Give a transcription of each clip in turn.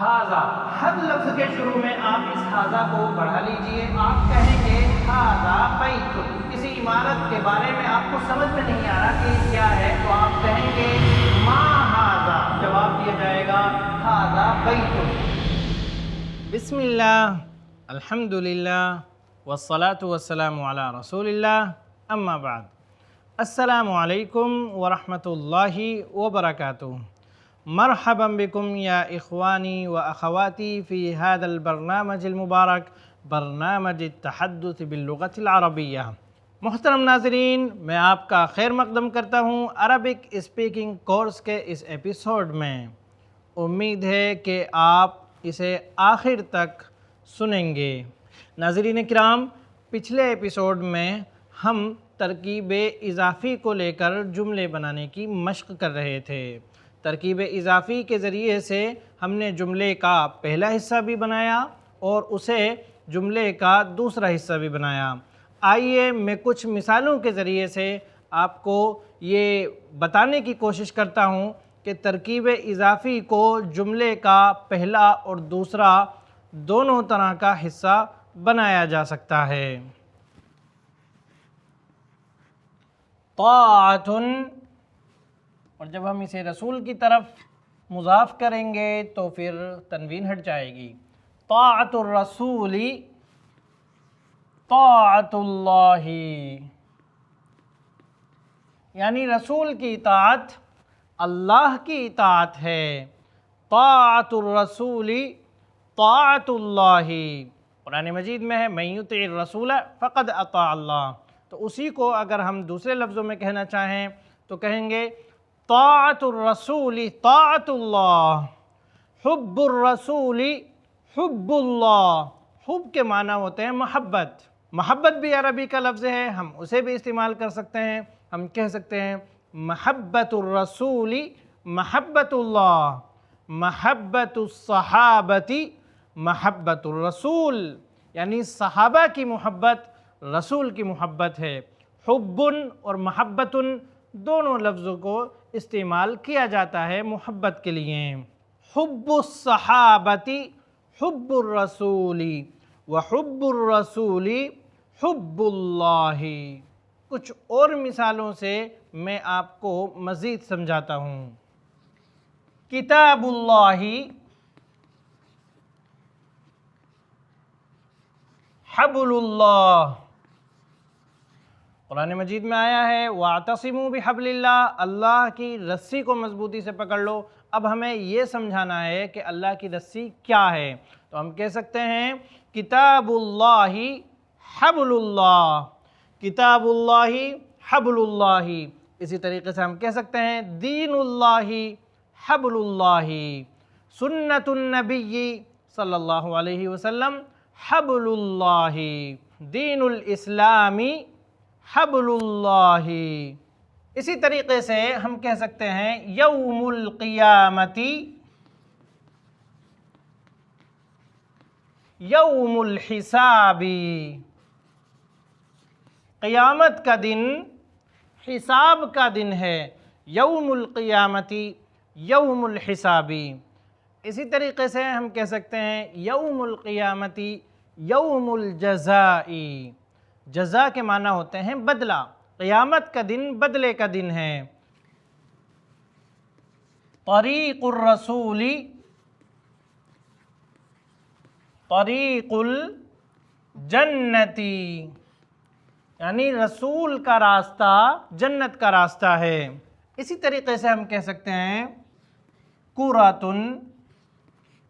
ہاذا، ہر لفظ کے شروع میں آپ اس ہاذا کو بڑھا لیجئے. آپ کہیں گے ہاذا بیت. کسی عمارت کے بارے میں آپ کو سمجھ میں نہیں آ رہا کہ کیا ہے تو آپ کہیں گے ما ہاذا. جواب دیا جائے گا ہاذا بیت. بسم اللہ، الحمدللہ، والصلاة والسلام علی رسول اللہ، اما بعد. السلام علیکم ورحمۃ اللہ وبرکاتہ. مرحبا بكم یا اخوانی و اخواتی فی هذا البرنامج المبارک، برنامج التحدث باللغة العربیہ. محترم ناظرین، میں آپ کا خیر مقدم کرتا ہوں عربک اسپیکنگ کورس کے اس ایپیسوڈ میں. امید ہے کہ آپ اسے آخر تک سنیں گے. ناظرین کرام، پچھلے ایپیسوڈ میں ہم ترکیب اضافی کو لے کر جملے بنانے کی مشق کر رہے تھے. ترکیب اضافی کے ذریعے سے ہم نے جملے کا پہلا حصہ بھی بنایا اور اسے جملے کا دوسرا حصہ بھی بنایا. آئیے میں کچھ مثالوں کے ذریعے سے آپ کو یہ بتانے کی کوشش کرتا ہوں کہ ترکیب اضافی کو جملے کا پہلا اور دوسرا دونوں طرح کا حصہ بنایا جا سکتا ہے. طاعۃ، اور جب ہم اسے رسول کی طرف مضاف کریں گے تو پھر تنوین ہٹ جائے گی. طاعۃ الرسول، طاعۃ اللہ، یعنی رسول کی اطاعت اللہ کی اطاعت ہے. طاعۃ الرسول طاعۃ اللہ. قرآن مجید میں ہے من یطع الرسول فقد اطاع اللہ. تو اسی کو اگر ہم دوسرے لفظوں میں کہنا چاہیں تو کہیں گے طاعۃ الرسول طاعۃ اللہ، حب الرسول حب اللہ. حب کے معنی ہوتے ہیں محبت. محبت بھی عربی کا لفظ ہے، ہم اسے بھی استعمال کر سکتے ہیں. ہم کہہ سکتے ہیں محبت الرسول محبت اللہ، محبت الصحابۃ محبت الرسول، یعنی صحابہ کی محبت رسول کی محبت ہے. حب اور محبت دونوں لفظوں کو استعمال کیا جاتا ہے محبت کے لیے. حب الصحابۃ حب الرسول وحب الرسول حب اللہ. کچھ اور مثالوں سے میں آپ کو مزید سمجھاتا ہوں. کتاب اللہ حبل اللہ. قرآن مجید میں آیا ہے وَاعْتَصِمُوا بِحَبْلِ اللَّهِ، اللہ کی رسی کو مضبوطی سے پکڑ لو. اب ہمیں یہ سمجھانا ہے کہ اللہ کی رسی کیا ہے. تو ہم کہہ سکتے ہیں کتاب اللہ حبل اللہ، کتاب اللہ حبل اللہ. اسی طریقے سے ہم کہہ سکتے ہیں دین اللہ حبل اللہ، سنت النبی صلی اللہ علیہ وسلم حبل اللہ، دین الاسلامی حبل اللہ. اسی طریقے سے ہم کہہ سکتے ہیں یوم القیامت یوم الحساب. قیامت کا دن حساب کا دن ہے. یوم القیامت یوم الحساب. اسی طریقے سے ہم کہہ سکتے ہیں یوم القیامت یوم الجزاء. جزا کے معنی ہوتے ہیں بدلہ. قیامت کا دن بدلے کا دن ہے. طریق الرسول طریق الجنت، یعنی رسول کا راستہ جنت کا راستہ ہے. اسی طریقے سے ہم کہہ سکتے ہیں کرۃ.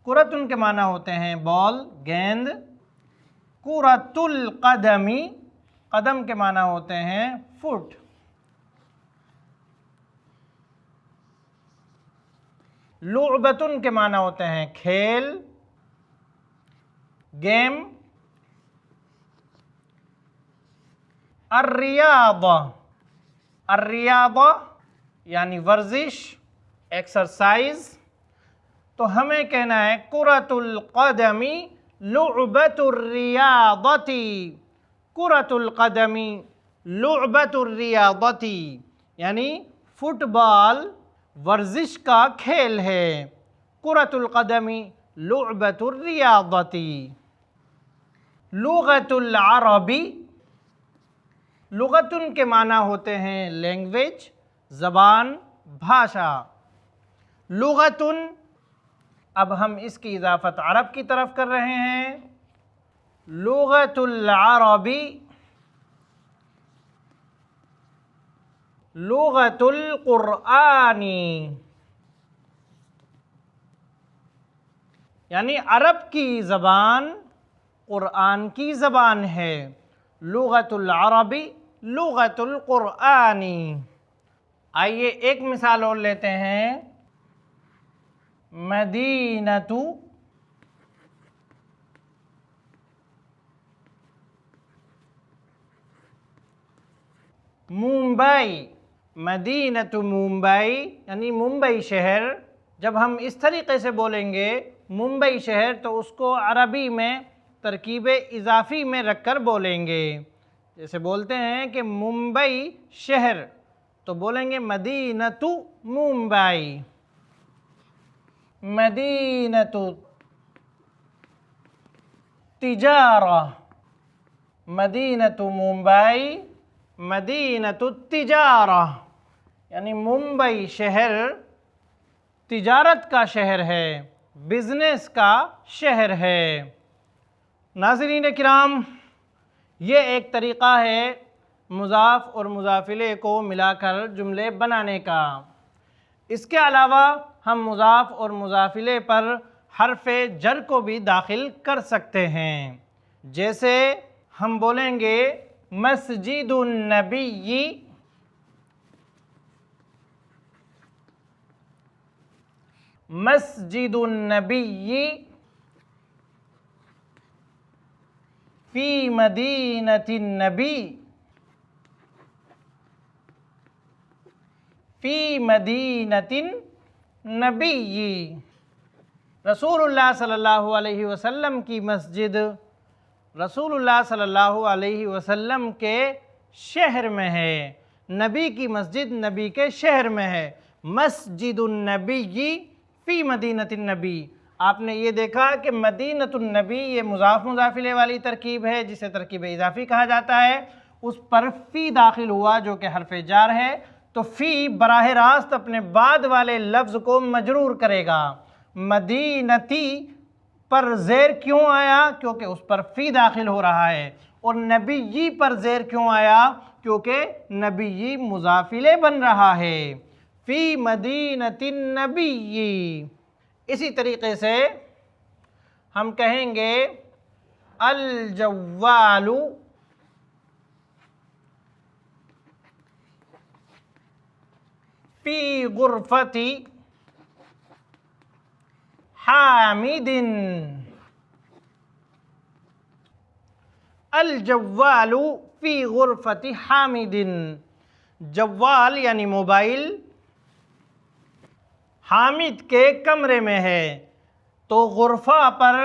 کرۃ کے معنی ہوتے ہیں بال، گیند. کرۃ القدم، قدم کے معنی ہوتے ہیں فٹ. لعبۃ کے معنی ہوتے ہیں کھیل، گیم. الریاضہ، الریاضہ یعنی ورزش، ایکسرسائز. تو ہمیں کہنا ہے کرۃ القدم لعبۃ الریاضۃ، کرۃ القدم لعبۃ الریاضۃ، یعنی فٹ بال ورزش کا کھیل ہے. کرۃ القدم لعبۃ الریاضتی۔ لغۃ العربی، لغتن کے معنی ہوتے ہیں لینگویج، زبان، بھاشا۔ لغتن، اب ہم اس کی اضافت عرب کی طرف کر رہے ہیں۔ لغۃ العربی، لغۃ القرآنی، یعنی عرب کی زبان قرآن کی زبان ہے۔ لغۃ العربی، لغۃ القرآنی۔ آئیے ایک مثال اور لیتے ہیں۔ مدینۃ ممبئی، مدینۃ ممبئی یعنی ممبئی شہر۔ جب ہم اس طریقے سے بولیں گے ممبئی شہر تو اس کو عربی میں ترکیب اضافی میں رکھ کر بولیں گے۔ جیسے بولتے ہیں کہ ممبئی شہر تو بولیں گے مدینۃ ممبئی۔ مدینۃ تجارہ، مدینۃ ممبئی مدینۃ التجارہ، یعنی ممبئی شہر تجارت کا شہر ہے، بزنس کا شہر ہے۔ ناظرین کرام، یہ ایک طریقہ ہے مضاف اور مضاف الیہ کو ملا کر جملے بنانے کا۔ اس کے علاوہ ہم مضاف اور مضاف الیہ پر حرف جر کو بھی داخل کر سکتے ہیں۔ جیسے ہم بولیں گے مسجد النبی، مسجد النبی فی مدینۃ النبی، فی مدینۃ النبی۔ رسول اللہ صلی اللہ علیہ وسلم کی مسجد رسول اللہ صلی اللہ علیہ وسلم کے شہر میں ہے، نبی کی مسجد نبی کے شہر میں ہے۔ مسجد النبی فی مدینۃ النبی، آپ نے یہ دیکھا کہ مدینۃ النبی یہ مضاف مضاف الیہ والی ترکیب ہے جسے ترکیب اضافی کہا جاتا ہے، اس پر فی داخل ہوا جو کہ حرف جار ہے، تو فی براہ راست اپنے بعد والے لفظ کو مجرور کرے گا۔ مدینتی پر زیر کیوں آیا؟ کیونکہ اس پر فی داخل ہو رہا ہے۔ اور نبی پر زیر کیوں آیا؟ کیونکہ نبی مضاف الیہ بن رہا ہے۔ فی مدینۃ النبی۔ اسی طریقے سے ہم کہیں گے الجوال فی غرفۃ حامد، الجوال فی غرفۃ حامد۔ جوال یعنی موبائل حامد کے کمرے میں ہے، تو غرفہ پر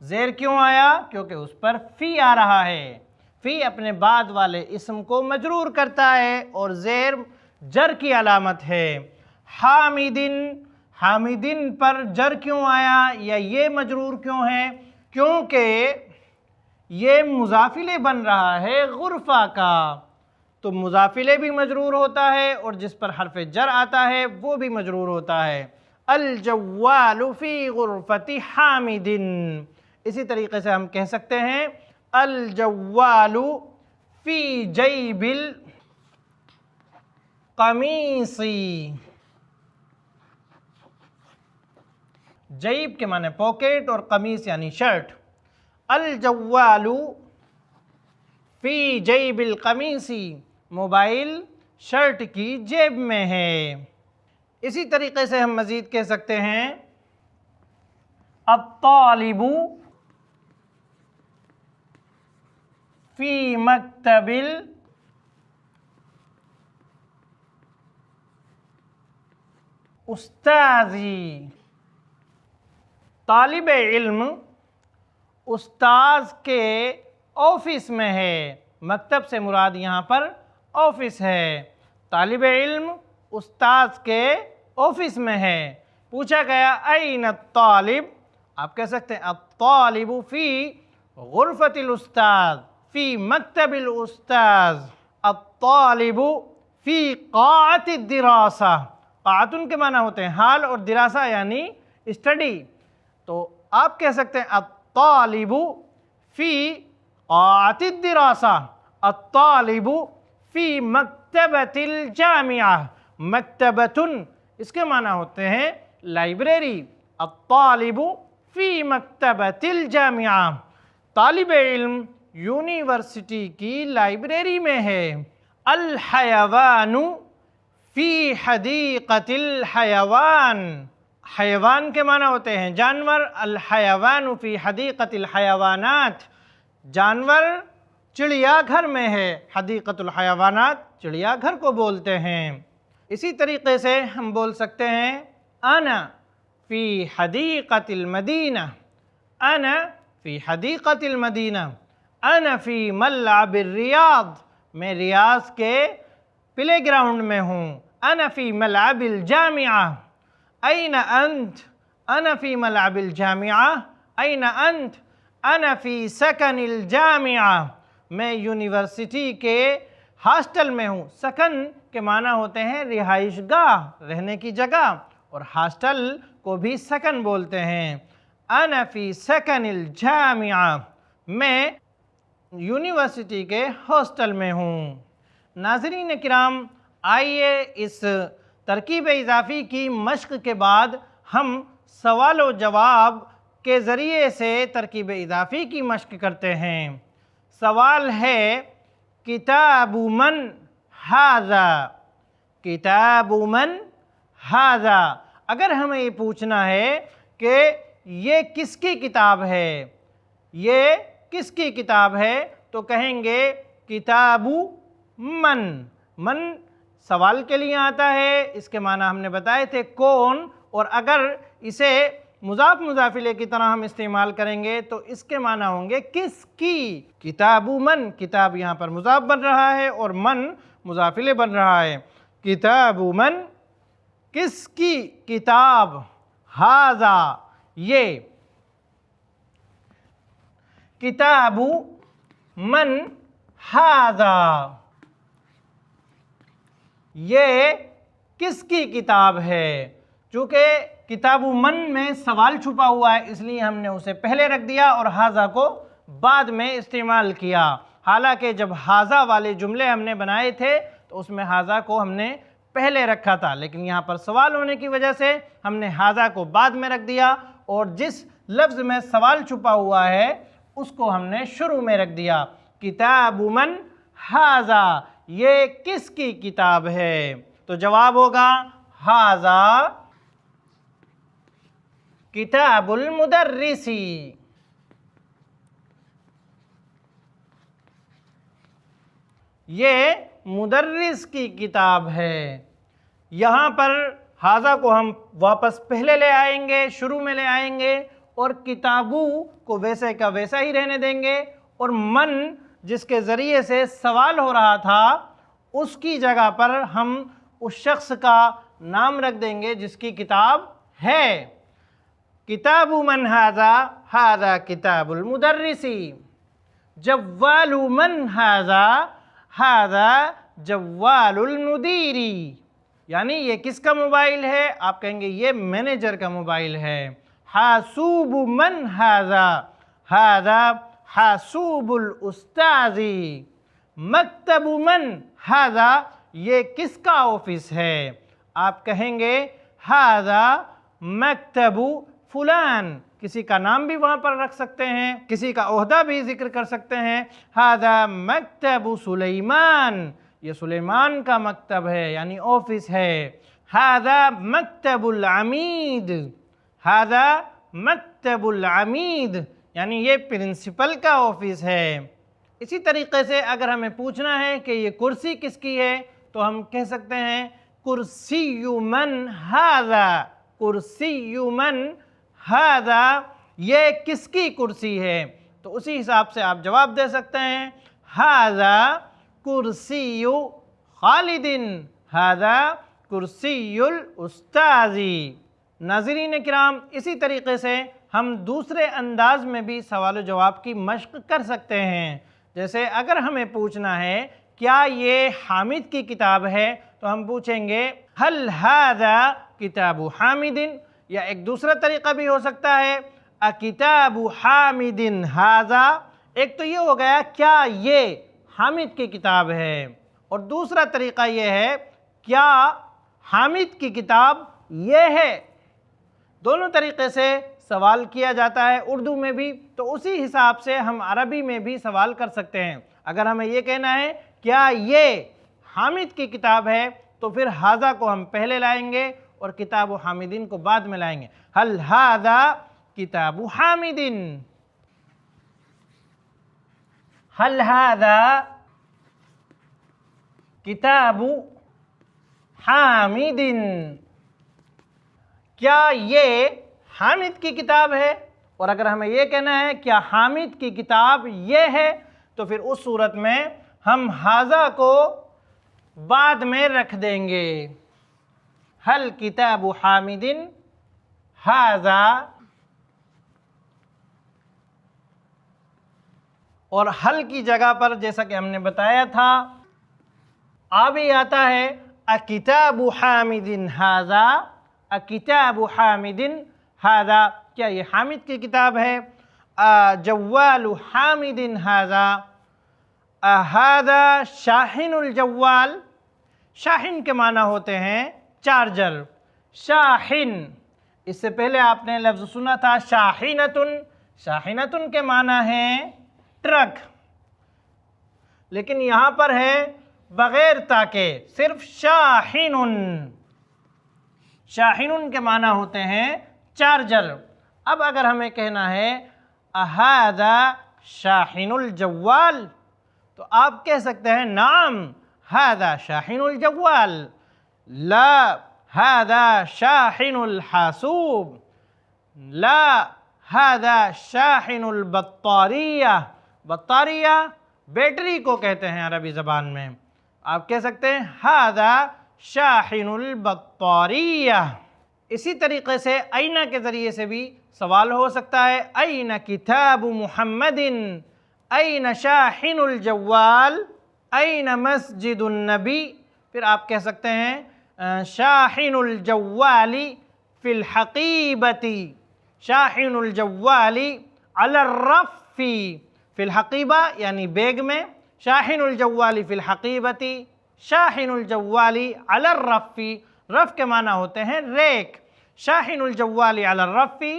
زیر کیوں آیا؟ کیونکہ اس پر فی آ رہا ہے۔ فی اپنے بعد والے اسم کو مجرور کرتا ہے اور زیر جر کی علامت ہے۔ حامدن، حامدن پر جر کیوں آیا یا یہ مجرور کیوں ہے؟ کیونکہ یہ مضاف الیہ بن رہا ہے غرفہ کا، تو مضاف الیہ بھی مجرور ہوتا ہے اور جس پر حرف جر آتا ہے وہ بھی مجرور ہوتا ہے۔ الجوال فی غرفۃ حامد۔ اسی طریقے سے ہم کہہ سکتے ہیں الجوال فی جیب القمیص۔ جیب کے معنی پاکٹ اور قمیص یعنی شرٹ۔ الجوال فی جیب القمیص، موبائل شرٹ کی جیب میں ہے۔ اسی طریقے سے ہم مزید کہہ سکتے ہیں الطالب فی مکتب الاستاذ۔ طالب علم استاذ کے آفس میں ہے، مکتب سے مراد یہاں پر آفس ہے۔ طالب علم استاذ کے آفس میں ہے، पूछा गया ऐन तालिब, आप कह सकते हैं अत्तालिबु फ़ी गुरफ़तिल उस्ताद, फ़ी मक्तबिल उस्ताद, अत्तालिबु फ़ी क़ाअतिद दिरासा। क़ाअतुन के माना होते हैं हाल और दिरासा यानी स्टडी। तो आप कह सकते हैं अत्तालिबु फ़ी क़ाअतिद दिरासा, अत्तालिबु फ़ी मक्तबतिल जामिआ। मक्तबतुन इसके माना होते हैं लाइब्रेरी, अत्तालिबु फ़ी मक्तबतिल जामिआ, तालिब इल्म यूनिवर्सिटी की लाइब्रेरी में है। अल हयवानु फ़ी हदीक़तिल हयवान, हयवान के माना होते हैं जानवर, अल हयवानु फ़ी हदीक़तिल हयवानात, जानवर चिड़िया घर में है, हदीक़तुल हयवानात चिड़िया घर को बोलते हैं। इसी तरीक़े से हम बोल सकते हैं अना फ़ी हदीक़तिल मदीना, अना फ़ी हदीक़तिल मदीना, अना फ़ी मल्अबिर रियाद, मैं रियाज़ के प्ले ग्राउंड में हूँ। अना फ़ी मल्अबिल जामिआ, ऐन अंत, अना फ़ी मल्अबिल जामिआ, ऐन अंत, अना फ़ी सकनिल जामिआ, मैं यूनिवर्सिटी के हॉस्टल में हूँ। सकन के माना होते हैं रिहाइश गाह, रहने की जगह, और हॉस्टल को भी सकन बोलते हैं। अना फ़ी सकनिल जामिआ, मैं यूनिवर्सिटी के हॉस्टल में हूँ। नाज़रीन किराम, आइए इस तरकीब इज़ाफ़ी की मश्क के बाद हम सवाल व जवाब के ज़रिए से तरकीब इज़ाफ़ी की मश्क करते हैं। सवाल है किताबु मन हाज़ा, किताबु मन हाज़ा। अगर हमें ये पूछना है कि ये किसकी किताब है, ये किसकी किताब है, तो कहेंगे किताबु मन। मन सवाल के लिए आता है, इसके माना हमने बताए थे कौन, और अगर इसे मुज़ाफ़ मुज़ाफ़िले की तरह हम इस्तेमाल करेंगे तो इसके माना होंगे किसकी। किताबु मन, किताब यहाँ पर मुज़ाफ़ बन रहा है और मन मुज़ाफ़िले बन रहा है। किताबु मन किसकी किताब, हाज़ा ये, किताबु मन हाज़ा ये किसकी किताब है। चूँकि किताबु मन में सवाल छुपा हुआ है इसलिए हमने उसे पहले रख दिया और हाज़ा को बाद में इस्तेमाल किया। हालांकि जब हाज़ा वाले जुमले हमने बनाए थे तो उसमें हाज़ा को हमने पहले रखा था, लेकिन यहाँ पर सवाल होने की वजह से हमने हाज़ा को बाद में रख दिया और जिस लफ्ज़ में सवाल छुपा हुआ है उसको हमने शुरू में रख दिया। किताबु मन हाज़ा ये किसकी किताब है, तो जवाब होगा हाज़ा किताबुल मुदर्रिसी। ये मुदर्रिस की किताब है। यहाँ पर हाज़ा को हम वापस पहले ले आएंगे, शुरू में ले आएंगे, और किताबु को वैसे का वैसा ही रहने देंगे, और मन जिसके ज़रिए से सवाल हो रहा था उसकी जगह पर हम उस शख्स का नाम रख देंगे जिसकी किताब है। किताबु मन हाज़ा, हाज़ा किताबुल मुदर्रिसी। जव्वालु मन हाज़ा, हाज़ा जव्वालुल मुदीरी, यानी ये किसका मोबाइल है, आप कहेंगे ये मैनेजर का मोबाइल है। हासूबु मन हाज़ा, हाज़ा हासूबुल उस्ताज़ी। मक्तबु मन हाज़ा ये किसका ऑफिस है, आप कहेंगे हाज़ा मक्तबु फुलान, किसी का नाम भी वहाँ पर रख सकते हैं, किसी का ओहदा भी जिक्र कर सकते हैं। हाज़ा मक्तबु सुलेमान, ये सुलेमान का मकतब है यानी ऑफिस है। हाज़ा मक्तबुल अमीद, हाज़ा मक्तबुल अमीद यानी ये प्रिंसिपल का ऑफिस है। इसी तरीके से अगर हमें पूछना है कि ये कुर्सी किसकी है तो हम कह सकते हैं कुर्सियु मन हाज़ा, कुर्सियु मन हाज़ा ये किसकी कुर्सी है, तो उसी हिसाब से आप जवाब दे सकते हैं हाज़ा कुर्सियु खालिदिन, हाज़ा कुर्सियुल उस्ताज़ी। नाज़रीन किराम, इसी तरीक़े से हम दूसरे अंदाज़ में भी सवाल जवाब की मश्क कर सकते हैं। जैसे अगर हमें पूछना है क्या ये हामिद की किताब है, तो हम पूछेंगे हल हाज़ा किताबु हामिदिन, या एक दूसरा तरीक़ा भी हो सकता है अ किताबु हामिदिन हाज़ा। एक तो ये हो गया क्या ये हामिद की किताब है, और दूसरा तरीक़ा ये है क्या हामिद की किताब ये है। दोनों तरीक़े से सवाल किया जाता है उर्दू में भी, तो उसी हिसाब से हम अरबी में भी सवाल कर सकते हैं। अगर हमें ये कहना है क्या ये हामिद की किताब है, तो फिर हाज़ा को हम पहले लाएंगे और किताबु हामिदिन को बाद में लाएंगे। हल हाज़ा किताबु हामिदिन, हल हाज़ा किताबु हामिदिन, क्या ये हामिद की किताब है। और अगर हमें ये कहना है क्या हामिद की किताब ये है, तो फिर उस सूरत में हम हाज़ा को बाद में रख देंगे। हल किताबु हामिदिन हाज़ा, और हल की जगह पर जैसा कि हमने बताया था आ भी आता है अ किताबु हामिदिन हाज़ा, अ किताबु हामिदिन हाज़ा, क्या ये हामिद की किताब है। जव्वालु हामिदिन हाज़ा, हाज़ा शाहिनुल जव्वाल, शाहिन के माना होते हैं चार्जर, शाहिन। इससे पहले आपने लफ्ज़ सुना था शाहिनतुन, शाहिनतुन के माना है ट्रक, लेकिन यहाँ पर है बग़ैर ताके सिर्फ शाहिनुन, शाहिनुन के माना होते हैं चार्जर। अब अगर हमें कहना है अहाज़ा शाहिनुल जव्वाल, तो आप कह सकते हैं नाम हाज़ा शाहिनुल जव्वाल, ला हाज़ा शाहिनुल हासूब, ला हाज़ा शाहिनुल बत्तारिया, बत्तारिया बैटरी को कहते हैं अरबी ज़बान में। आप कह सकते हैं हाज़ा शाहिनुल बत्तारिया। इसी तरीक़े से ऐना के ज़रिए से भी सवाल हो सकता है ऐना किताबु मुहम्मदिन, ऐना शाहिनुल जव्वाल, ऐना मस्जिदुन नबी। फिर आप कह सकते हैं शाहिनुल जव्वाली फ़िल हक़ीबती, शाहिनुल जव्वाली अलर रफ़ी, फ़िल हक़ीबा यानी बैग में, शाहिनुल जव्वाली फ़िल हक़ीबती, शाहिनुल जव्वाली अलर रफ़ी, रफ़ के माना होते हैं रैक, शाहिनुल जव्वाली अलर रफ़ी,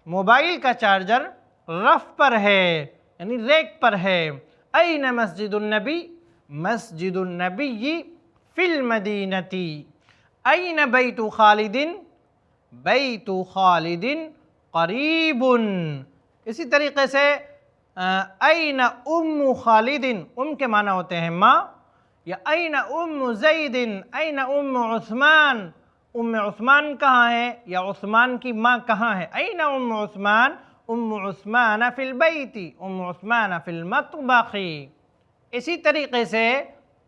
मोबाइल का चार्जर रफ़ पर है यानी रैक पर है। ऐन मस्जिदुन नबी, मस्जिदुन नबी फ़िल मदीनती, ऐन बैतु खालिदिन, बैतु खालिदिन क़रीबुन। इसी तरीक़े से ऐन उम्मु खालिदिन, के माना होते हैं माँ, या ऐन उम्मु ज़ैदिन, ऐन उम्मु उस्मान, उस्मान कहाँ है या उस्मान की माँ कहाँ है। ऐन उम्मु उस्मान, उम्मु उस्मान फ़िल बैती, उम्मु उस्मान फ़िल मत्बख़ी। इसी तरीक़े से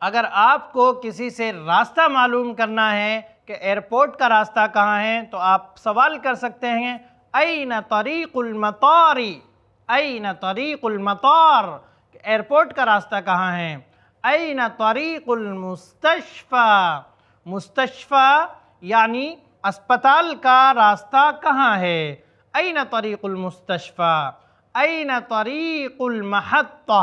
अगर आपको किसी से रास्ता मालूम करना है कि एयरपोर्ट का रास्ता कहाँ है, तो आप सवाल कर सकते हैं ऐन तरीक़ुल मतारी, ऐन तरीक़ुल मतार, एयरपोर्ट का रास्ता कहाँ है। ऐन तरीक़ुल मुस्तशफ़ा, मुस्तशफ़ा यानी अस्पताल का रास्ता कहाँ है। ऐन तरीक़ुल मुस्तशफ़ा, ऐन तरीक़ुल महत्ता,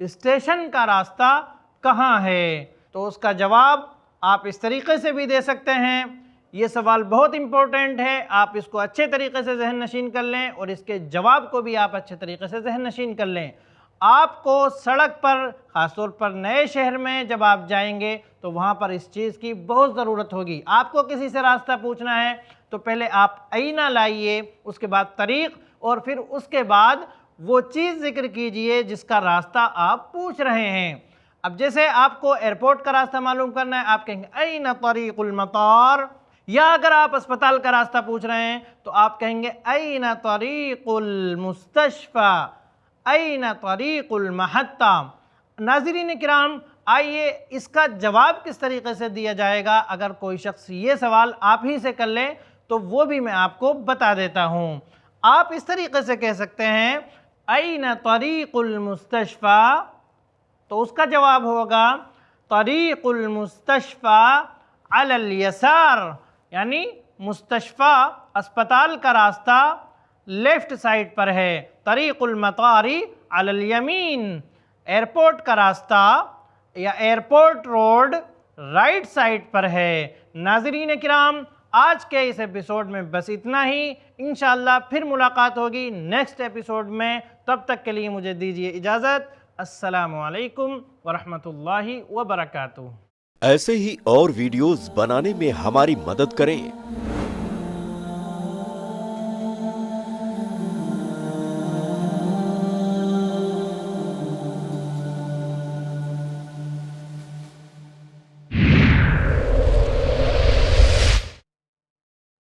स्टेशन का रास्ता कहाँ है। तो उसका जवाब आप इस तरीक़े से भी दे सकते हैं। ये सवाल बहुत इम्पोर्टेंट है, आप इसको अच्छे तरीक़े से ज़हन नशीन कर लें और इसके जवाब को भी आप अच्छे तरीक़े से ज़हन नशीन कर लें। आपको सड़क पर, ख़ासतौर पर नए शहर में जब आप जाएंगे तो वहाँ पर इस चीज़ की बहुत ज़रूरत होगी। आपको किसी से रास्ता पूछना है तो पहले आप ऐना लाइए, उसके बाद तरीक़, और फिर उसके बाद वो चीज़ ज़िक्र कीजिए जिसका रास्ता आप पूछ रहे हैं। अब जैसे आपको एयरपोर्ट का रास्ता मालूम करना है, आप कहेंगे ऐन तरीक़ुल मतार, या अगर आप अस्पताल का रास्ता पूछ रहे हैं तो आप कहेंगे ऐन तरीक़ुल मुस्तशफ़ा, ऐन तरीक़ुल महत्ता। नाज़रीन किराम, आइए इसका जवाब किस तरीक़े से दिया जाएगा। अगर कोई शख्स ये सवाल आप ही से कर ले تو وہ بھی میں آپ کو بتا دیتا ہوں. آپ اس طریقے سے کہہ سکتے ہیں این طریق المستشفیٰ، تو اس کا جواب ہوگا طریق المستشفیٰ علی الیسار، یعنی مستشفیٰ اسپتال کا راستہ لیفٹ سائڈ پر ہے. طریق المطار علی الیمین، ایئرپورٹ کا راستہ یا ایئرپورٹ روڈ رائٹ سائڈ پر ہے. ناظرین کرام، آج کے اس ایپیسوڈ میں بس اتنا ہی. انشاءاللہ پھر ملاقات ہوگی نیکسٹ ایپیسوڈ میں. تب تک کے لیے مجھے دیجیے اجازت. السلام علیکم ورحمۃ اللہ وبرکاتہ. ایسے ہی اور ویڈیوز بنانے میں ہماری مدد کریں.